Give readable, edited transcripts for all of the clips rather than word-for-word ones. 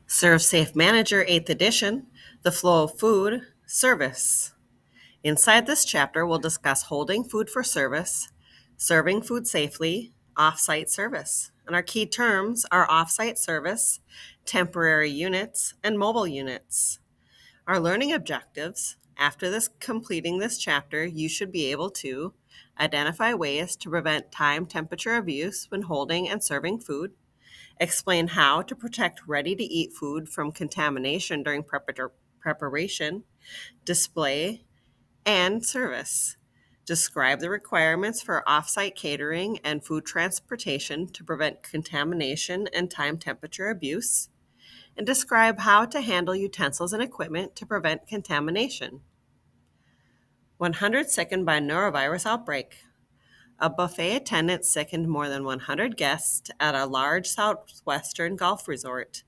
ServSafe Manager 8th edition, The Flow of Food, Service. Inside this chapter, we'll discuss holding food for service, serving food safely, off-site service. And our key terms are off-site service, temporary units, and mobile units. Our learning objectives: after completing this chapter, you should be able to identify ways to prevent time temperature abuse when holding and serving food, explain how to protect ready-to-eat food from contamination during preparation, display, and service. Describe the requirements for off-site catering and food transportation to prevent contamination and time temperature abuse. And describe how to handle utensils and equipment to prevent contamination. 100 sickened by norovirus outbreak. A buffet attendant sickened more than 100 guests at a large southwestern Gulf resort.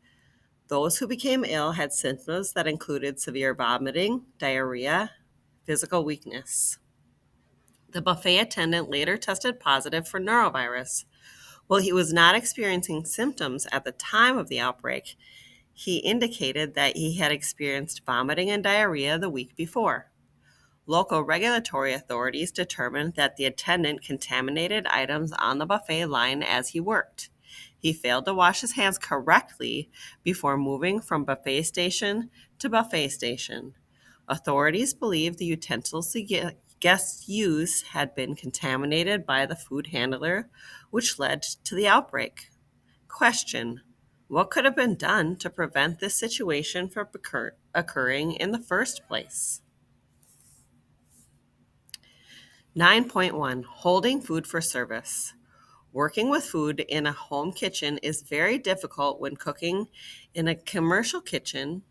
Those who became ill had symptoms that included severe vomiting, diarrhea, physical weakness. The buffet attendant later tested positive for norovirus. While he was not experiencing symptoms at the time of the outbreak, he indicated that he had experienced vomiting and diarrhea the week before. Local regulatory authorities determined that the attendant contaminated items on the buffet line as he worked. He failed to wash his hands correctly before moving from buffet station to buffet station. Authorities believe the utensils the guests used had been contaminated by the food handler, which led to the outbreak. Question: what could have been done to prevent this situation from occurring in the first place? 9.1 Holding food for service. Working with food in a home kitchen is very difficult when cooking in a commercial kitchen.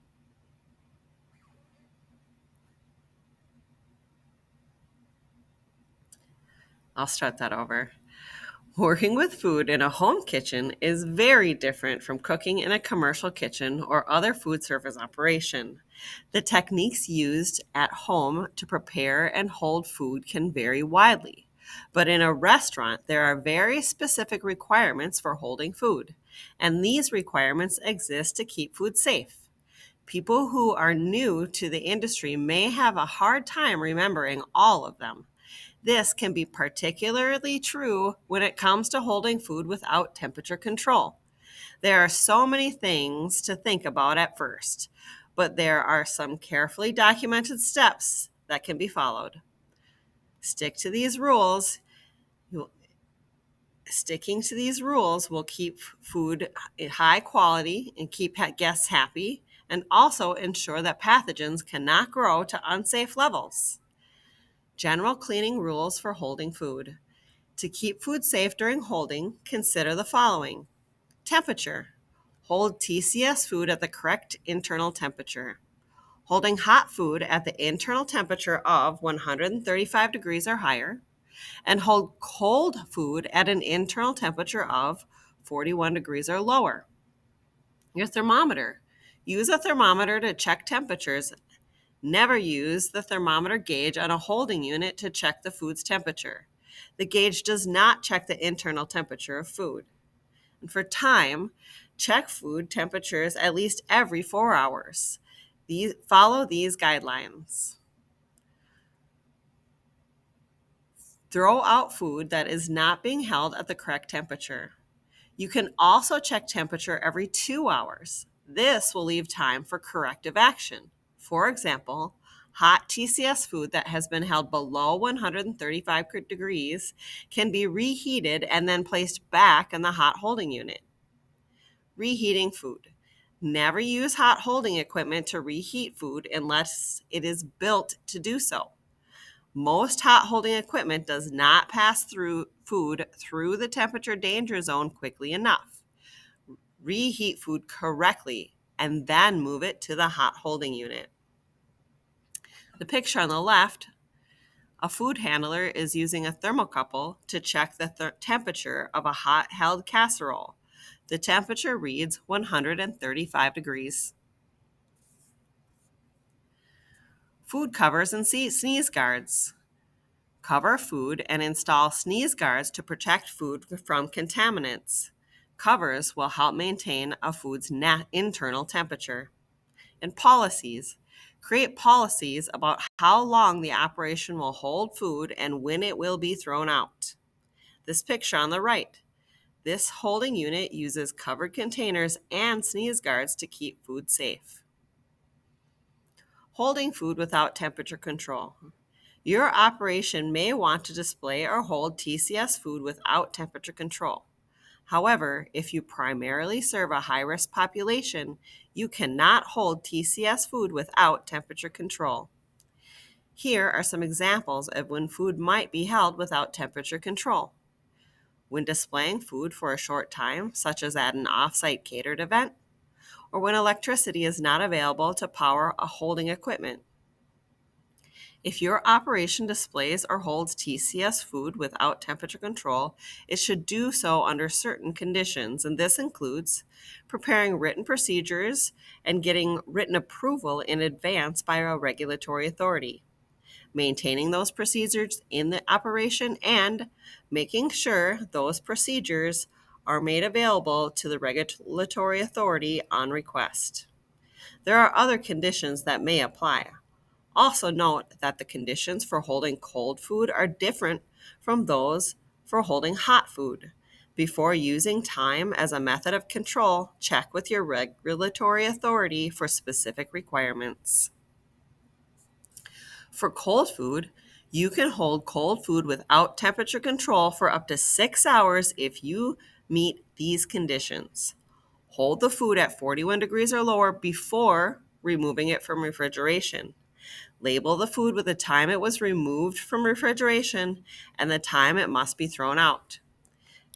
I'll start that over. Working with food in a home kitchen is very different from cooking in a commercial kitchen or other food service operation. The techniques used at home to prepare and hold food can vary widely. But in a restaurant, there are very specific requirements for holding food, and these requirements exist to keep food safe. People who are new to the industry may have a hard time remembering all of them. This can be particularly true when it comes to holding food without temperature control. There are so many things to think about at first, but there are some carefully documented steps that can be followed. Stick to these rules. Sticking to these rules will keep food high quality and keep guests happy, and also ensure that pathogens cannot grow to unsafe levels. General cleaning rules for holding food. To keep food safe during holding, consider the following. Temperature. Hold TCS food at the correct internal temperature. Holding hot food at the internal temperature of 135 degrees or higher, and hold cold food at an internal temperature of 41 degrees or lower. Your thermometer. Use a thermometer to check temperatures. Never use the thermometer gauge on a holding unit to check the food's temperature. The gauge does not check the internal temperature of food. And for time, check food temperatures at least every 4 hours. Follow these guidelines. Throw out food that is not being held at the correct temperature. You can also check temperature every 2 hours. This will leave time for corrective action. For example, hot TCS food that has been held below 135 degrees can be reheated and then placed back in the hot holding unit. Reheating food. Never use hot holding equipment to reheat food unless it is built to do so. Most hot holding equipment does not pass through food through the temperature danger zone quickly enough. Reheat food correctly and then move it to the hot holding unit. The picture on the left, a food handler is using a thermocouple to check the temperature of a hot held casserole. The temperature reads 135 degrees. Food covers and sneeze guards. Cover food and install sneeze guards to protect food from contaminants. Covers will help maintain a food's internal temperature. And policies. Create policies about how long the operation will hold food and when it will be thrown out. This picture on the right. This holding unit uses covered containers and sneeze guards to keep food safe. Holding food without temperature control. Your operation may want to display or hold TCS food without temperature control. However, if you primarily serve a high-risk population, you cannot hold TCS food without temperature control. Here are some examples of when food might be held without temperature control. When displaying food for a short time, such as at an off-site catered event, or when electricity is not available to power a holding equipment. If your operation displays or holds TCS food without temperature control, it should do so under certain conditions, and this includes preparing written procedures and getting written approval in advance by a regulatory authority, maintaining those procedures in the operation, and making sure those procedures are made available to the regulatory authority on request. There are other conditions that may apply. Also note that the conditions for holding cold food are different from those for holding hot food. Before using time as a method of control, check with your regulatory authority for specific requirements. For cold food, you can hold cold food without temperature control for up to 6 hours if you meet these conditions. Hold the food at 41 degrees or lower before removing it from refrigeration. Label the food with the time it was removed from refrigeration and the time it must be thrown out.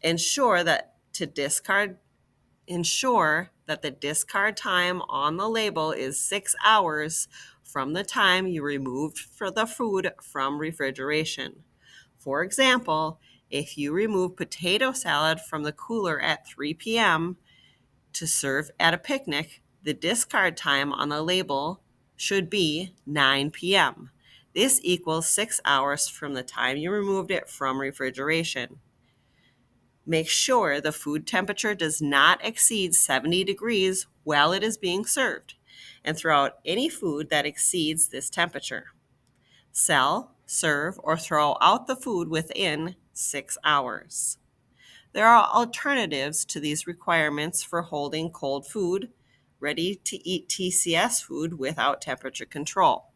Ensure that the discard time on the label is 6 hours from the time you removed the food from refrigeration. For example, if you remove potato salad from the cooler at 3 p.m. to serve at a picnic, the discard time on the label should be 9 p.m. This equals 6 hours from the time you removed it from refrigeration. Make sure the food temperature does not exceed 70 degrees while it is being served, and throw out any food that exceeds this temperature. Sell, serve, or throw out the food within 6 hours. There are alternatives to these requirements for holding cold food, ready-to-eat TCS food without temperature control.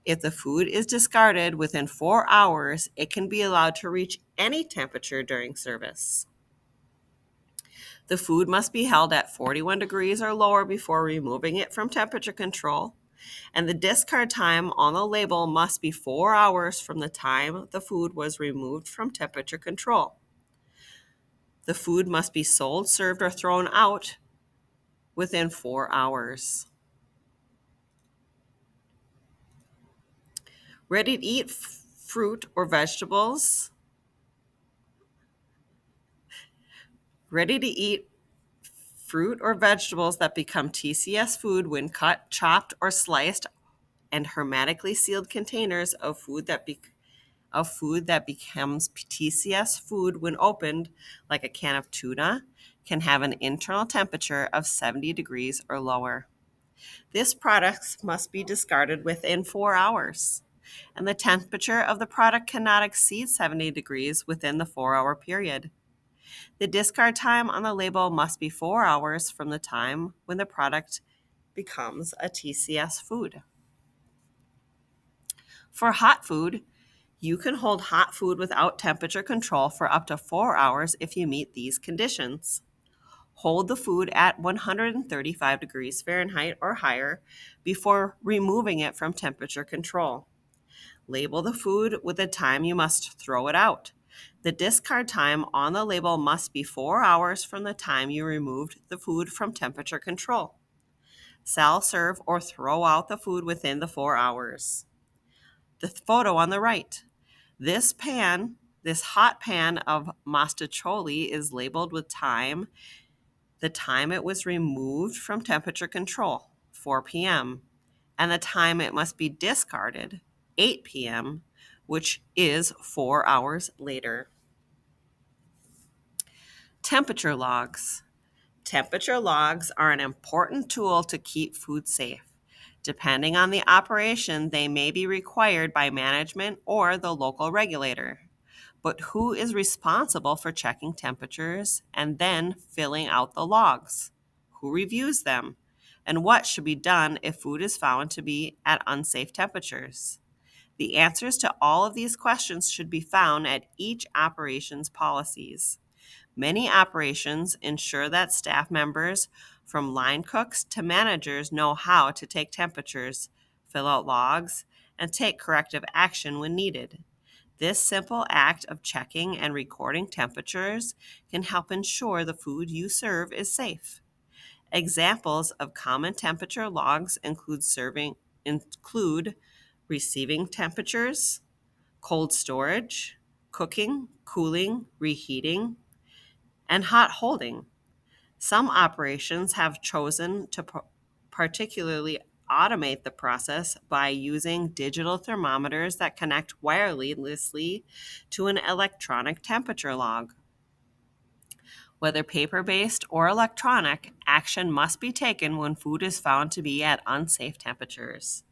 If the food is discarded within 4 hours, it can be allowed to reach any temperature during service. The food must be held at 41 degrees or lower before removing it from temperature control, and the discard time on the label must be 4 hours from the time the food was removed from temperature control. The food must be sold, served, or thrown out within 4 hours. Ready-to-eat fruit or vegetables. Ready-to-eat fruit or vegetables that become TCS food when cut, chopped, or sliced, and hermetically sealed containers of food that becomes TCS food when opened, like a can of tuna, can have an internal temperature of 70 degrees or lower. This product must be discarded within 4 hours, and the temperature of the product cannot exceed 70 degrees within the 4-hour period. The discard time on the label must be 4 hours from the time when the product becomes a TCS food. For hot food, you can hold hot food without temperature control for up to 4 hours if you meet these conditions. Hold the food at 135 degrees Fahrenheit or higher before removing it from temperature control. Label the food with the time you must throw it out. The discard time on the label must be 4 hours from the time you removed the food from temperature control. Sell, serve, or throw out the food within the 4 hours. The photo on the right. This hot pan of mostaccioli is labeled with time, the time it was removed from temperature control, 4 p.m., and the time it must be discarded, 8 p.m., which is 4 hours later. Temperature logs. Temperature logs are an important tool to keep food safe. Depending on the operation, they may be required by management or the local regulator. But who is responsible for checking temperatures and then filling out the logs? Who reviews them? And what should be done if food is found to be at unsafe temperatures? The answers to all of these questions should be found at each operation's policies. Many operations ensure that staff members, from line cooks to managers, know how to take temperatures, fill out logs, and take corrective action when needed. This simple act of checking and recording temperatures can help ensure the food you serve is safe. Examples of common temperature logs include receiving temperatures, cold storage, cooking, cooling, reheating, and hot holding. Some operations have chosen to particularly automate the process by using digital thermometers that connect wirelessly to an electronic temperature log. Whether paper based or electronic, action must be taken when food is found to be at unsafe temperatures.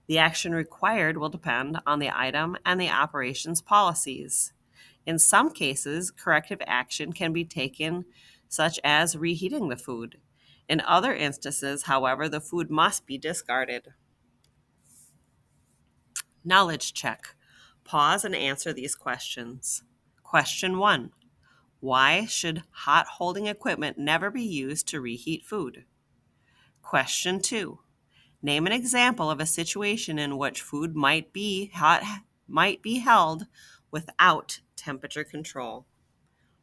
The action required will depend on the item and the operations policies. In some cases, corrective action can be taken, such as reheating the food. In other instances, however, the food must be discarded. Knowledge check. Pause and answer these questions. Question 1. Why should hot holding equipment never be used to reheat food? Question 2. Name an example of a situation in which food might be held without temperature control.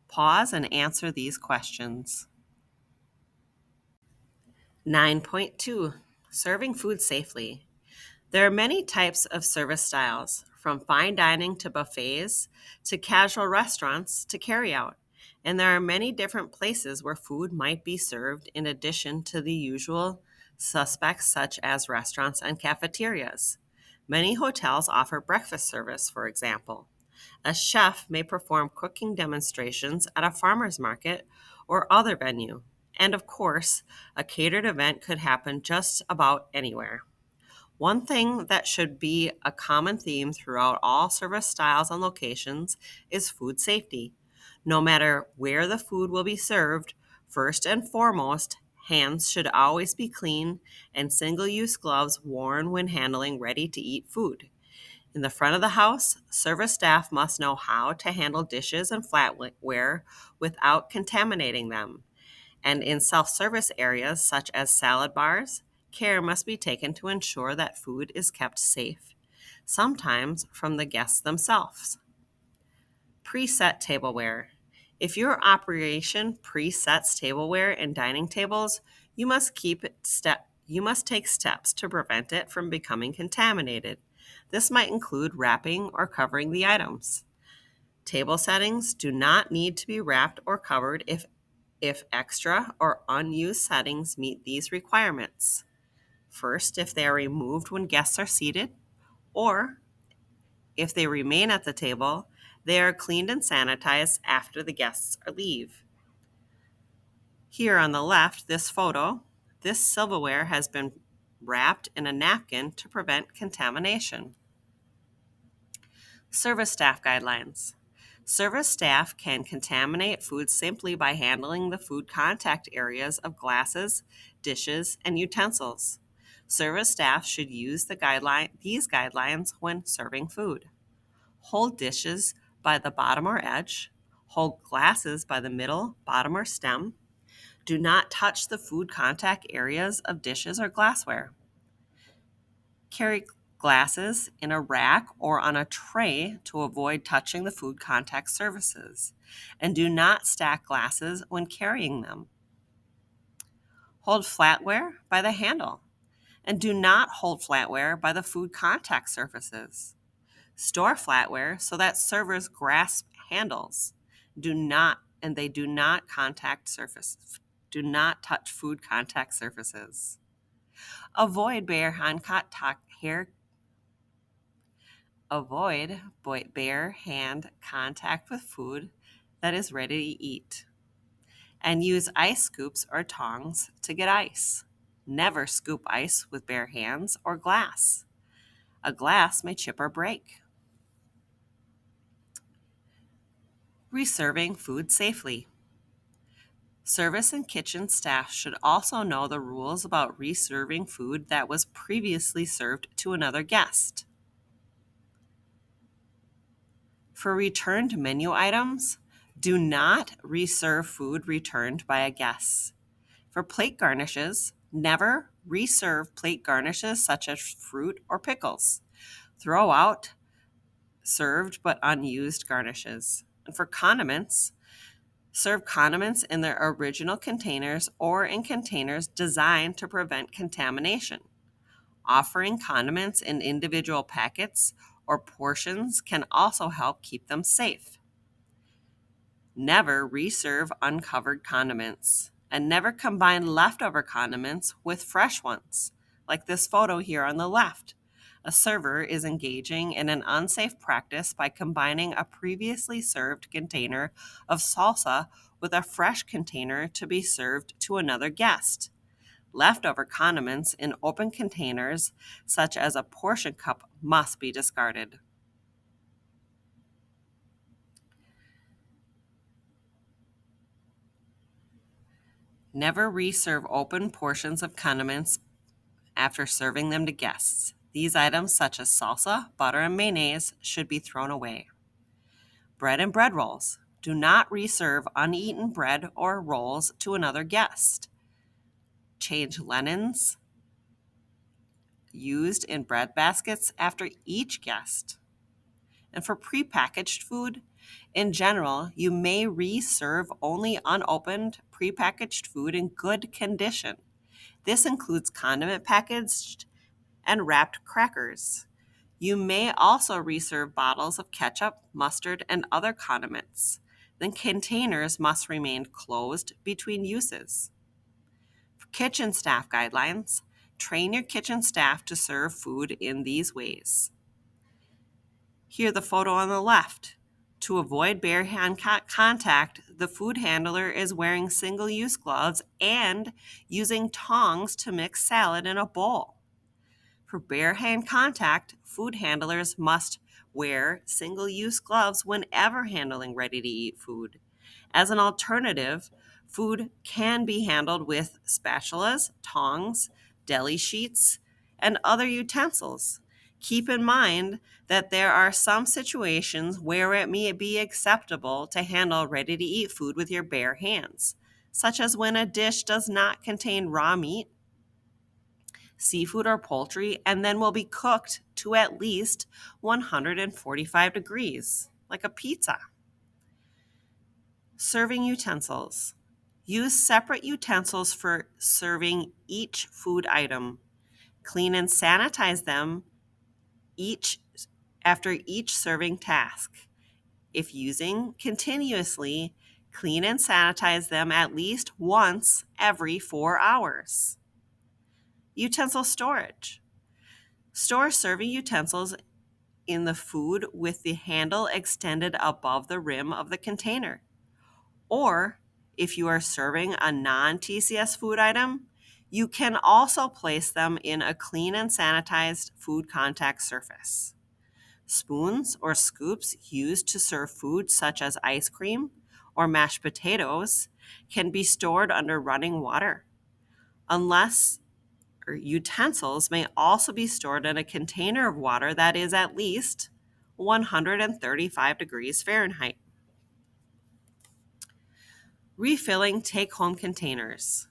Pause and answer these questions. 9.2. Serving food safely. There are many types of service styles, from fine dining to buffets to casual restaurants to carryout. And there are many different places where food might be served in addition to the usual suspects such as restaurants and cafeterias. Many hotels offer breakfast service, for example. A chef may perform cooking demonstrations at a farmer's market or other venue. And of course, a catered event could happen just about anywhere. One thing that should be a common theme throughout all service styles and locations is food safety. No matter where the food will be served, first and foremost, hands should always be clean and single use gloves worn when handling ready to eat food. In the front of the house, service staff must know how to handle dishes and flatware without contaminating them. And in self service areas such as salad bars, care must be taken to ensure that food is kept safe, sometimes from the guests themselves. Preset tableware. If your operation presets tableware and dining tables, you must take steps to prevent it from becoming contaminated. This might include wrapping or covering the items. Table settings do not need to be wrapped or covered if extra or unused settings meet these requirements. First, if they are removed when guests are seated, or if they remain at the table, they are cleaned and sanitized after the guests leave. Here on the left, this silverware has been wrapped in a napkin to prevent contamination. Service staff guidelines. Service staff can contaminate food simply by handling the food contact areas of glasses, dishes, and utensils. Service staff should use these guidelines when serving food. Hold dishes by the bottom or edge. Hold glasses by the middle, bottom, or stem. Do not touch the food contact areas of dishes or glassware. Carry glasses in a rack or on a tray to avoid touching the food contact surfaces. And do not stack glasses when carrying them. Hold flatware by the handle. And do not hold flatware by the food contact surfaces. Store flatware so that servers grasp handles. They do not contact surface. Do not touch food contact surfaces. Avoid bare hand contact with food that is ready to eat. And use ice scoops or tongs to get ice. Never scoop ice with bare hands or glass. A glass may chip or break. Reserving food safely. Service and kitchen staff should also know the rules about reserving food that was previously served to another guest. For returned menu items, do not reserve food returned by a guest. For plate garnishes, never reserve plate garnishes such as fruit or pickles. Throw out served but unused garnishes. And for condiments, serve condiments in their original containers or in containers designed to prevent contamination. Offering condiments in individual packets or portions can also help keep them safe. Never reserve uncovered condiments, and never combine leftover condiments with fresh ones, like this photo here on the left. A server is engaging in an unsafe practice by combining a previously served container of salsa with a fresh container to be served to another guest. Leftover condiments in open containers, such as a portion cup, must be discarded. Never reserve open portions of condiments after serving them to guests. These items, such as salsa, butter, and mayonnaise, should be thrown away. Bread and bread rolls. Do not reserve uneaten bread or rolls to another guest. Change linens used in bread baskets after each guest. And for prepackaged food, in general, you may reserve only unopened prepackaged food in good condition. This includes condiment packaged and wrapped crackers. You may also reserve bottles of ketchup, mustard, and other condiments. Then containers must remain closed between uses. For kitchen staff guidelines, train your kitchen staff to serve food in these ways. Here, the photo on the left. To avoid bare hand contact, the food handler is wearing single-use gloves and using tongs to mix salad in a bowl. For bare hand contact, food handlers must wear single-use gloves whenever handling ready-to-eat food. As an alternative, food can be handled with spatulas, tongs, deli sheets, and other utensils. Keep in mind that there are some situations where it may be acceptable to handle ready-to-eat food with your bare hands, such as when a dish does not contain raw meat, seafood, or poultry, and then will be cooked to at least 145 degrees, like a pizza. Serving utensils. Use separate utensils for serving each food item. Clean and sanitize them after each serving task. If using continuously, clean and sanitize them at least once every 4 hours. Utensil storage. Store serving utensils in the food with the handle extended above the rim of the container. Or, if you are serving a non-TCS food item, you can also place them in a clean and sanitized food contact surface. Spoons or scoops used to serve food such as ice cream or mashed potatoes can be stored under running water. Utensils may also be stored in a container of water that is at least 135 degrees Fahrenheit. Refilling take-home containers.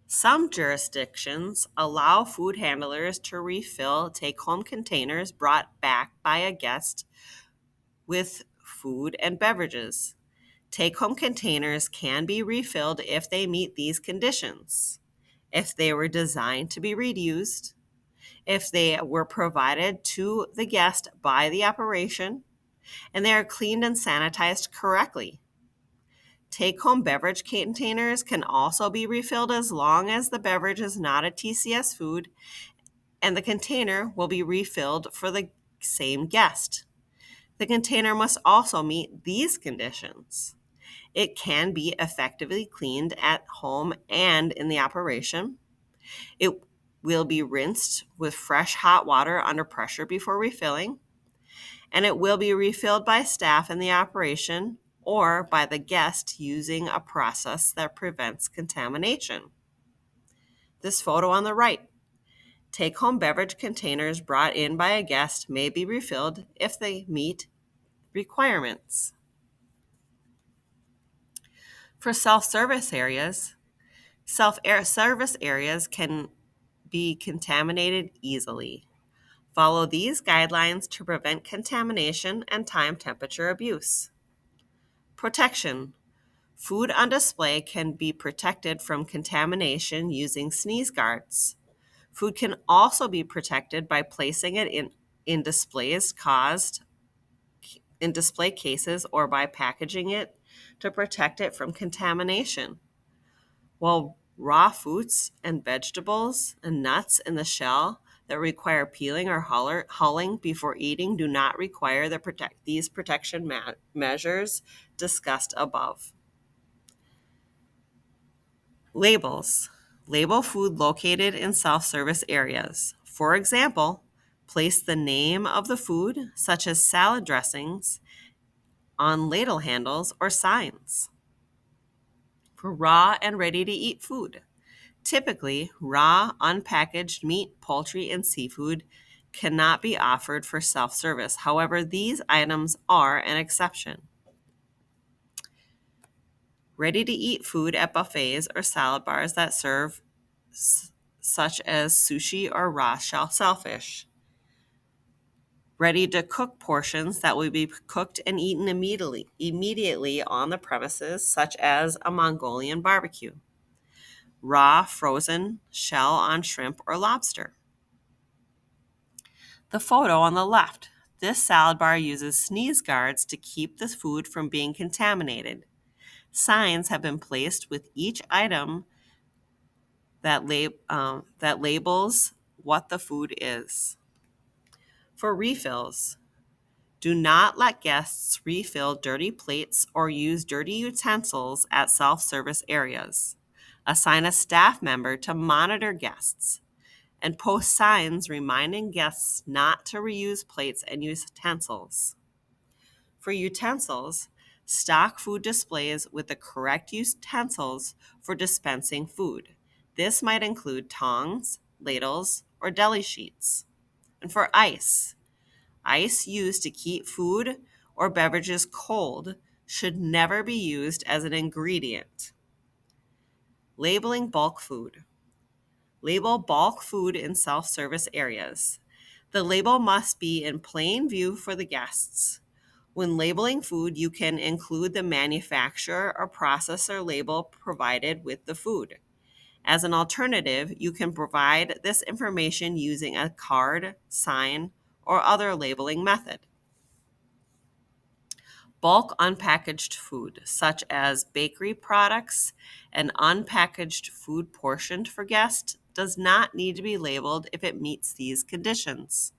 Some jurisdictions allow food handlers to refill take-home containers brought back by a guest with food and beverages. Take-home containers can be refilled if they meet these conditions: if they were designed to be reused, if they were provided to the guest by the operation, and they are cleaned and sanitized correctly. Take-home beverage containers can also be refilled as long as the beverage is not a TCS food, and the container will be refilled for the same guest. The container must also meet these conditions: It can be effectively cleaned at home and in the operation. It will be rinsed with fresh hot water under pressure before refilling, and it will be refilled by staff in the operation or by the guest using a process that prevents contamination. This photo on the right. Take-home beverage containers brought in by a guest may be refilled if they meet requirements. For self-service areas, service areas can be contaminated easily. Follow these guidelines to prevent contamination and time temperature abuse. Protection. Food on display can be protected from contamination using sneeze guards. Food can also be protected by placing it in displays caused in display cases or by packaging it to protect it from contamination. While raw fruits and vegetables and nuts in the shell that require peeling or hulling before eating do not require these protection measures discussed above. Labels. Label food located in self-service areas. For example, place the name of the food, such as salad dressings, on ladle handles or signs. For raw and ready-to-eat food. Typically, raw, unpackaged meat, poultry, and seafood cannot be offered for self-service. However, these items are an exception. Ready-to-eat food at buffets or salad bars that serve such as sushi or raw shellfish. Ready-to-cook portions that will be cooked and eaten immediately on the premises, such as a Mongolian barbecue. Raw, frozen, shell on shrimp or lobster. The photo on the left. This salad bar uses sneeze guards to keep the food from being contaminated. Signs have been placed with each item that labels what the food is. For refills, do not let guests refill dirty plates or use dirty utensils at self-service areas. Assign a staff member to monitor guests and post signs reminding guests not to reuse plates and utensils. For utensils, stock food displays with the correct utensils for dispensing food. This might include tongs, ladles, or deli sheets. And for ice used to keep food or beverages cold should never be used as an ingredient. Labeling bulk food. Label bulk food in self-service areas. The label must be in plain view for the guests. When labeling food, you can include the manufacturer or processor label provided with the food. As an alternative, you can provide this information using a card, sign, or other labeling method. Bulk unpackaged food, such as bakery products and unpackaged food portioned for guests, does not need to be labeled if it meets these conditions.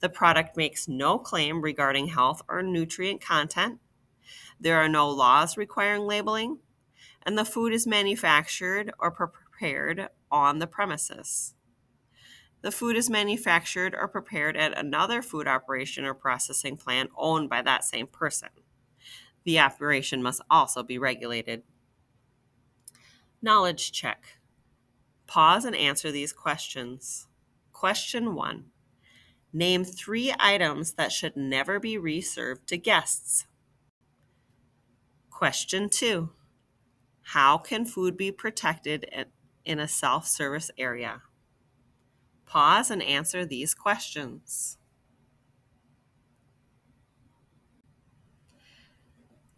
The product makes no claim regarding health or nutrient content. There are no laws requiring labeling, and the food is manufactured or prepared on the premises. The food is manufactured or prepared at another food operation or processing plant owned by that same person. The operation must also be regulated. Knowledge check. Pause and answer these questions. Question 1. Name 3 items that should never be reserved to guests. Question 2. How can food be protected in a self-service area? Pause and answer these questions.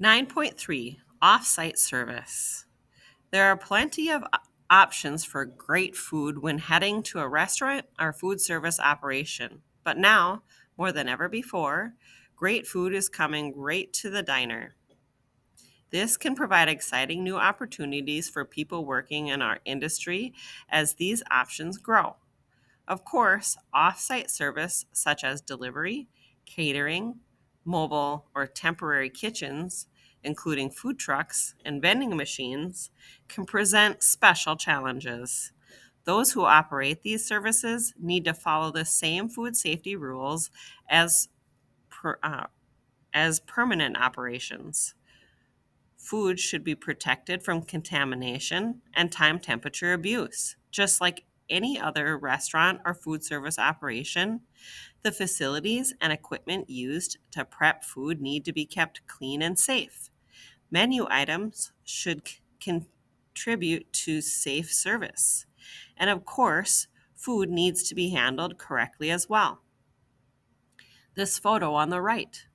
9.3. Off-site service. There are plenty of options for great food when heading to a restaurant or food service operation. But now, more than ever before, great food is coming right to the diner. This can provide exciting new opportunities for people working in our industry as these options grow. Of course, off-site service such as delivery, catering, mobile or temporary kitchens including food trucks and vending machines, can present special challenges. Those who operate these services need to follow the same food safety rules as, per, uh, as permanent operations. Food should be protected from contamination and time temperature abuse. Just like any other restaurant or food service operation, the facilities and equipment used to prep food need to be kept clean and safe. Menu items should contribute to safe service. And of course, food needs to be handled correctly as well. This photo on the right.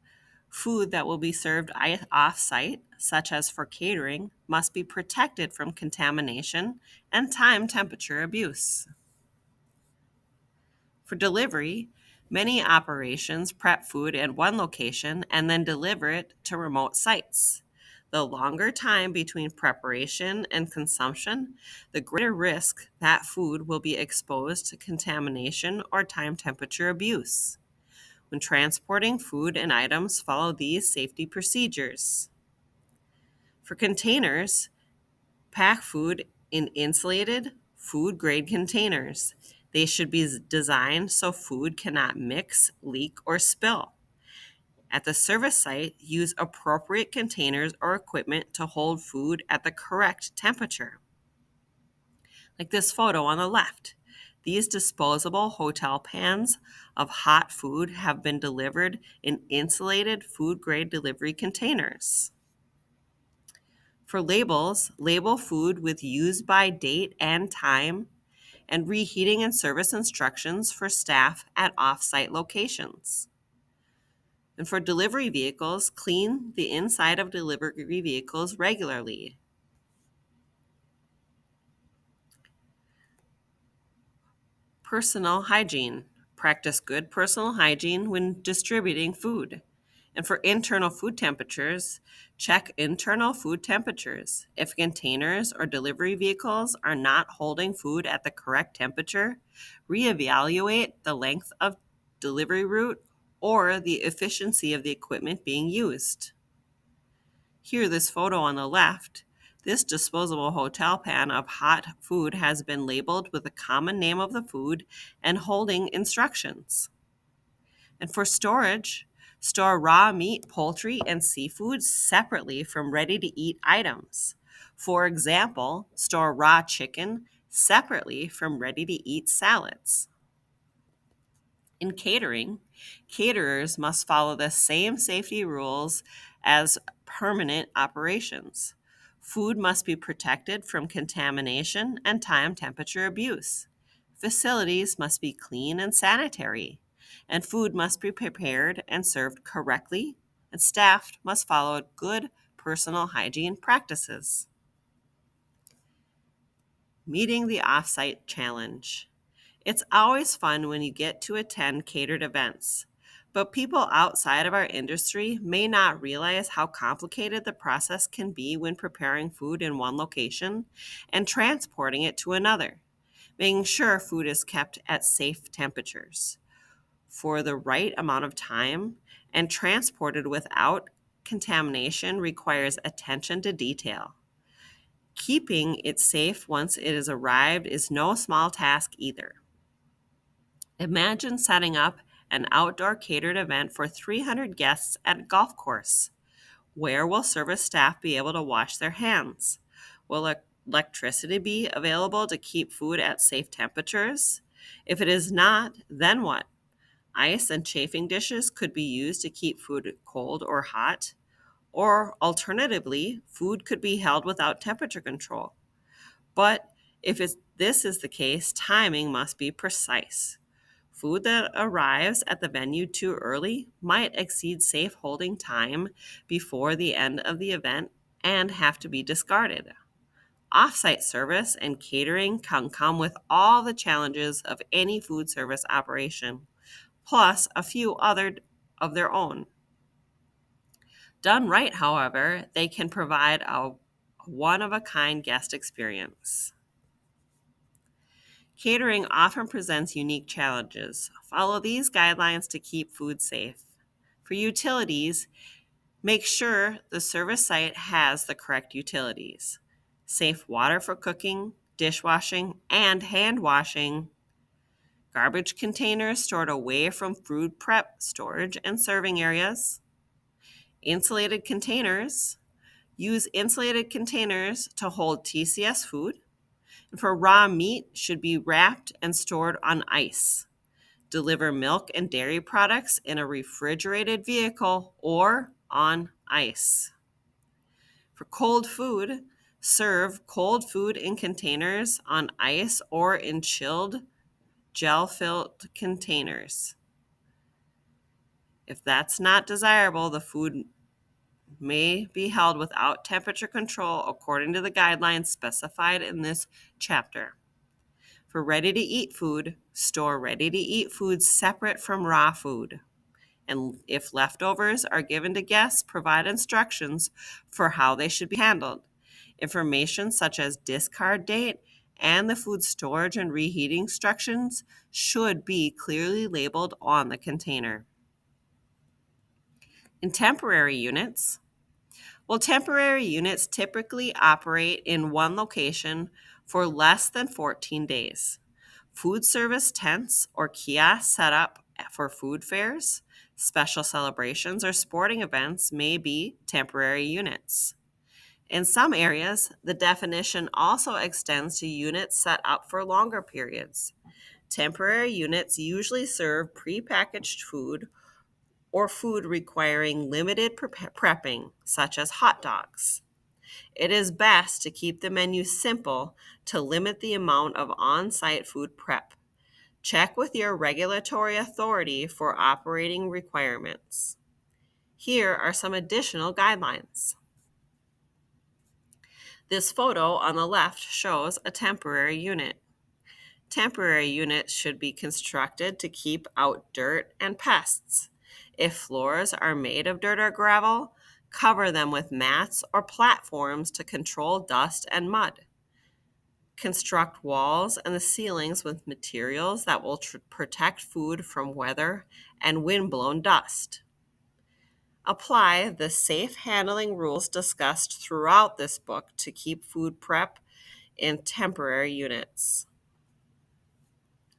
Food that will be served off site, such as for catering, must be protected from contamination and time temperature abuse. For delivery, many operations prep food at one location and then deliver it to remote sites. The longer time between preparation and consumption, the greater risk that food will be exposed to contamination or time temperature abuse. When transporting food and items, follow these safety procedures. For containers, pack food in insulated, food-grade containers. They should be designed so food cannot mix, leak, or spill. At the service site, use appropriate containers or equipment to hold food at the correct temperature. Like this photo on the left. These disposable hotel pans of hot food have been delivered in insulated food-grade delivery containers. For labels, label food with use by date and time, and reheating and service instructions for staff at off-site locations. And for delivery vehicles, clean the inside of delivery vehicles regularly. Personal hygiene. Practice good personal hygiene when distributing food. And for internal food temperatures, check internal food temperatures. If containers or delivery vehicles are not holding food at the correct temperature, reevaluate the length of delivery route or the efficiency of the equipment being used. Here, this photo on the left, this disposable hotel pan of hot food has been labeled with the common name of the food and holding instructions. And for storage, store raw meat, poultry, and seafood separately from ready-to-eat items. For example, store raw chicken separately from ready-to-eat salads. In catering, caterers must follow the same safety rules as permanent operations. Food must be protected from contamination and time temperature abuse. Facilities must be clean and sanitary, and food must be prepared and served correctly, and staff must follow good personal hygiene practices. Meeting the offsite challenge. It's always fun when you get to attend catered events, but people outside of our industry may not realize how complicated the process can be when preparing food in one location and transporting it to another, making sure food is kept at safe temperatures for the right amount of time and transported without contamination requires attention to detail. Keeping it safe once it has arrived is no small task either. Imagine setting up an outdoor catered event for 300 guests at a golf course. Where will service staff be able to wash their hands? Will electricity be available to keep food at safe temperatures? If it is not, then what? Ice and chafing dishes could be used to keep food cold or hot. Or alternatively, food could be held without temperature control. But if this is the case, timing must be precise. Food that arrives at the venue too early might exceed safe holding time before the end of the event and have to be discarded. Offsite service and catering can come with all the challenges of any food service operation, plus a few other of their own. Done right, however, they can provide a one-of-a-kind guest experience. Catering often presents unique challenges. Follow these guidelines to keep food safe. For utilities, Make sure the service site has the correct utilities. Safe water for cooking, dishwashing, and hand washing. Garbage containers stored away from food prep, storage, and serving areas. Insulated containers. Use insulated containers to hold TCS food. And for raw meat, should be wrapped and stored on ice. Deliver milk and dairy products in a refrigerated vehicle or on ice. For cold food, serve cold food in containers on ice or in chilled, gel-filled containers. If that's not desirable, the food may be held without temperature control according to the guidelines specified in this chapter. For ready-to-eat food, store ready-to-eat food separate from raw food. And if leftovers are given to guests, provide instructions for how they should be handled. Information such as discard date and the food storage and reheating instructions should be clearly labeled on the container. In temporary units, temporary units typically operate in one location for less than 14 days. Food service tents or kiosks set up for food fairs, special celebrations, or sporting events may be temporary units. In some areas, the definition also extends to units set up for longer periods. Temporary units usually serve prepackaged food or food requiring limited prepping, such as hot dogs. It is best to keep the menu simple to limit the amount of on-site food prep. Check with your regulatory authority for operating requirements. Here are some additional guidelines. This photo on the left shows a temporary unit. Temporary units should be constructed to keep out dirt and pests. If floors are made of dirt or gravel, cover them with mats or platforms to control dust and mud. Construct walls and the ceilings with materials that will protect food from weather and wind-blown dust. Apply the safe handling rules discussed throughout this book to keep food prep in temporary units.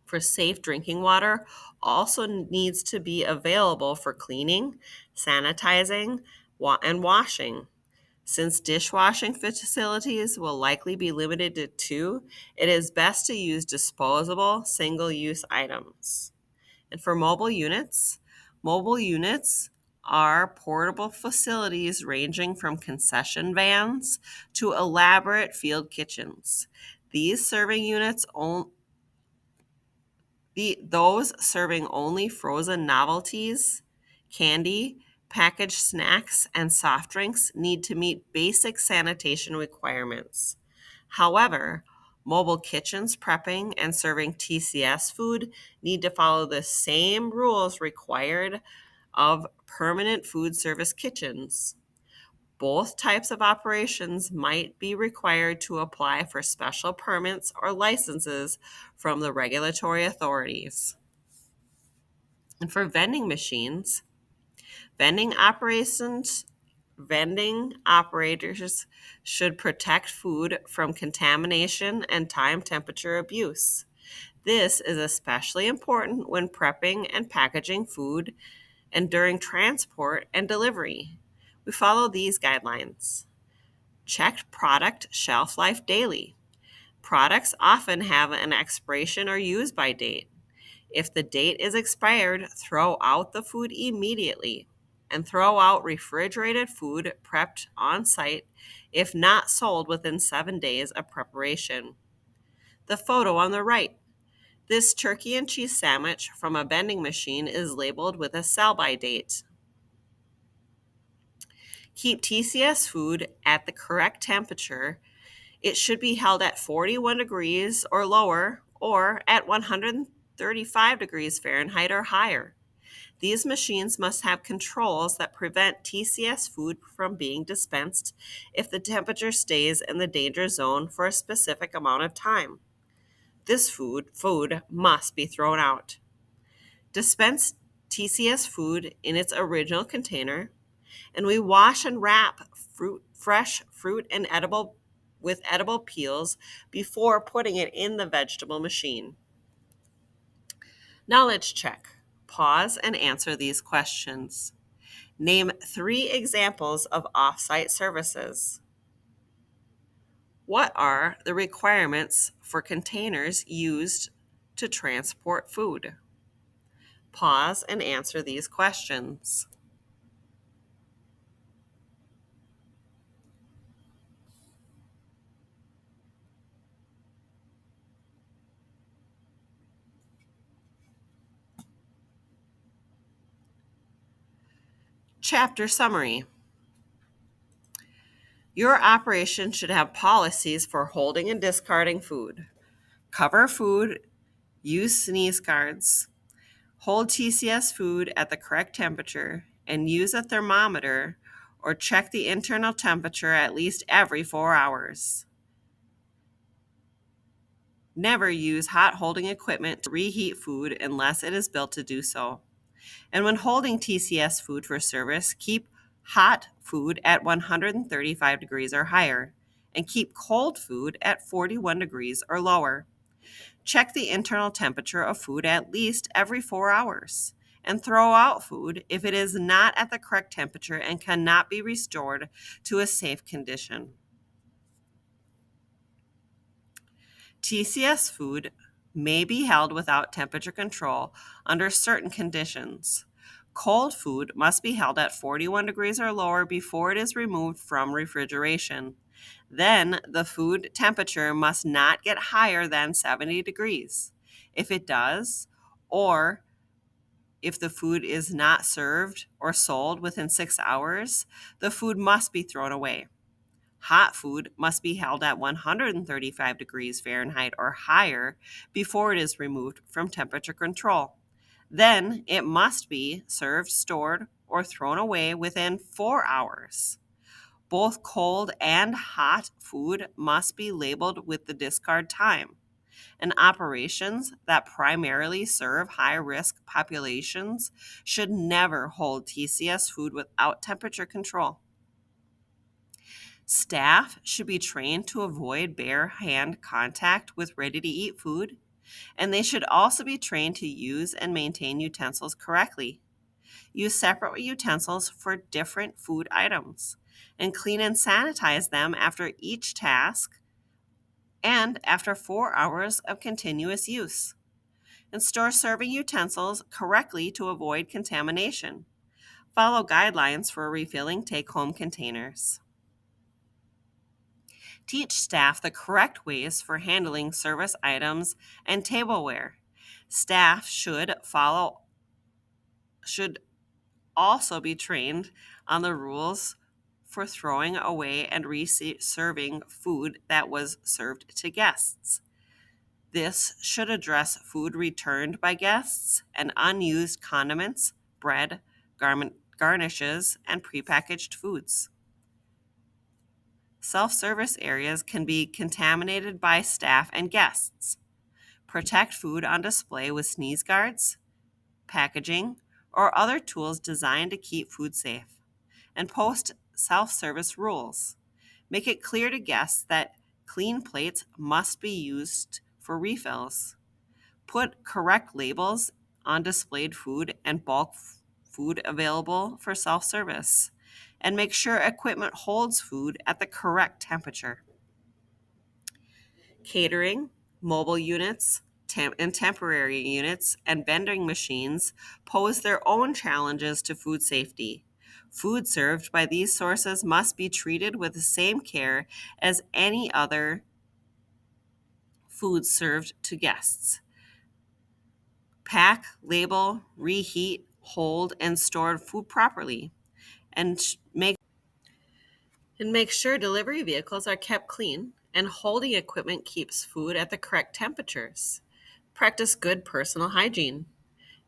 For safe drinking water also needs to be available for cleaning, sanitizing, and washing. Since dishwashing facilities will likely be limited to 2, it is best to use disposable, single-use items. And for mobile units are portable facilities ranging from concession vans to elaborate field kitchens. Those serving only frozen novelties, candy, packaged snacks, and soft drinks need to meet basic sanitation requirements. However, mobile kitchens prepping and serving TCS food need to follow the same rules required of permanent food service kitchens. Both types of operations might be required to apply for special permits or licenses from the regulatory authorities. And for vending machines, vending operators should protect food from contamination and time temperature abuse. This is especially important when prepping and packaging food and during transport and delivery. We follow these guidelines. Check product shelf life daily. Products often have an expiration or use by date. If the date is expired, throw out the food immediately and throw out refrigerated food prepped on site if not sold within 7 days of preparation. The photo on the right. This turkey and cheese sandwich from a vending machine is labeled with a sell-by date. Keep TCS food at the correct temperature. It should be held at 41 degrees or lower or at 135 degrees Fahrenheit or higher. These machines must have controls that prevent TCS food from being dispensed if the temperature stays in the danger zone for a specific amount of time. This food must be thrown out. Dispense TCS food in its original container. And we wash and wrap fresh fruit and with edible peels before putting it in the vegetable machine. Knowledge check. Pause and answer these questions. Name 3 examples of off-site services. What are the requirements for containers used to transport food? Pause and answer these questions. Chapter summary. Your operation should have policies for holding and discarding food. Cover food, use sneeze guards, hold TCS food at the correct temperature, and use a thermometer or check the internal temperature at least every 4 hours. Never use hot holding equipment to reheat food unless it is built to do so. And when holding TCS food for service, keep hot food at 135 degrees or higher, and keep cold food at 41 degrees or lower. Check the internal temperature of food at least every 4 hours, and throw out food if it is not at the correct temperature and cannot be restored to a safe condition. TCS food may be held without temperature control under certain conditions. Cold food must be held at 41 degrees or lower before it is removed from refrigeration. Then the food temperature must not get higher than 70 degrees. If it does, or if the food is not served or sold within 6 hours, the food must be thrown away. Hot food must be held at 135 degrees Fahrenheit or higher before it is removed from temperature control. Then it must be served, stored, or thrown away within 4 hours. Both cold and hot food must be labeled with the discard time. And operations that primarily serve high-risk populations should never hold TCS food without temperature control. Staff should be trained to avoid bare hand contact with ready-to-eat food, and they should also be trained to use and maintain utensils correctly. Use separate utensils for different food items, and clean and sanitize them after each task and after 4 hours of continuous use. And store serving utensils correctly to avoid contamination. Follow guidelines for refilling take-home containers. Teach staff the correct ways for handling service items and tableware. Staff should also be trained on the rules for throwing away and serving food that was served to guests. This should address food returned by guests and unused condiments, bread, garnishes, and prepackaged foods. Self-service areas can be contaminated by staff and guests. Protect food on display with sneeze guards, packaging, or other tools designed to keep food safe. And post self-service rules. Make it clear to guests that clean plates must be used for refills. Put correct labels on displayed food and bulk food available for self-service. And make sure equipment holds food at the correct temperature. Catering, mobile units, and temporary units, and vending machines pose their own challenges to food safety. Food served by these sources must be treated with the same care as any other food served to guests. Pack, label, reheat, hold, and store food properly, and make sure delivery vehicles are kept clean and holding equipment keeps food at the correct temperatures. Practice good personal hygiene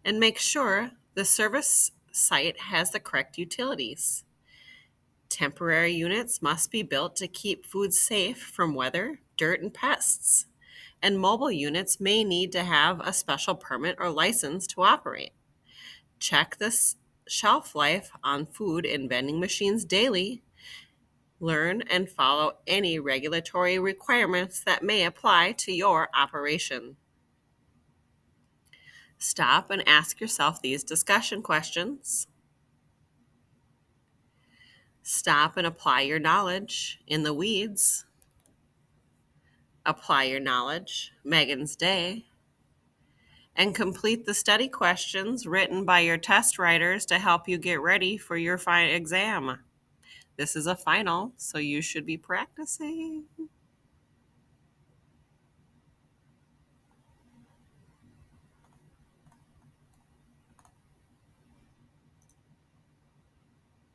and make sure the service site has the correct utilities. Temporary units must be built to keep food safe from weather, dirt, and pests. And mobile units may need to have a special permit or license to operate. Check this shelf life on food in vending machines daily. Learn and follow any regulatory requirements that may apply to your operation. Stop and ask yourself these discussion questions. Stop and apply your knowledge in the weeds. Apply your knowledge, Megan's Day. And complete the study questions written by your test writers to help you get ready for your final exam. This is a final, so you should be practicing.